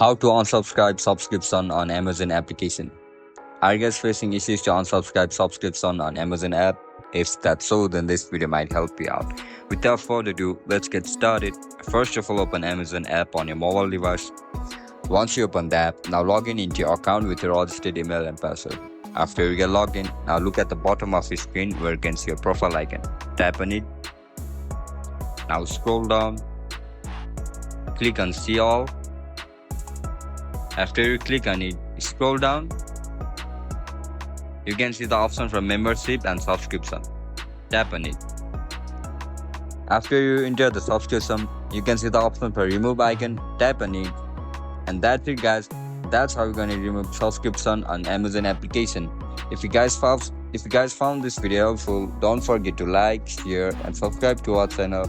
How to unsubscribe subscription on Amazon application. Are you guys facing issues to unsubscribe subscription on Amazon app? If that's so, then this video might help you out. Without further ado, let's get started. First of all, open Amazon app on your mobile device. Once you open the app, now log in into your account with your registered email and password. After you get logged in, now look at the bottom of your screen where you can see your profile icon. Tap on it. Now scroll down. Click on see all. After you click on it, scroll down. You can see the option for membership and subscription. Tap on it. After you enter the subscription, you can see the option for remove icon. Tap on it. And that's it, guys. That's how you're gonna remove subscription on Amazon application. If you guys found this video helpful, don't forget to like, share, and subscribe to our channel.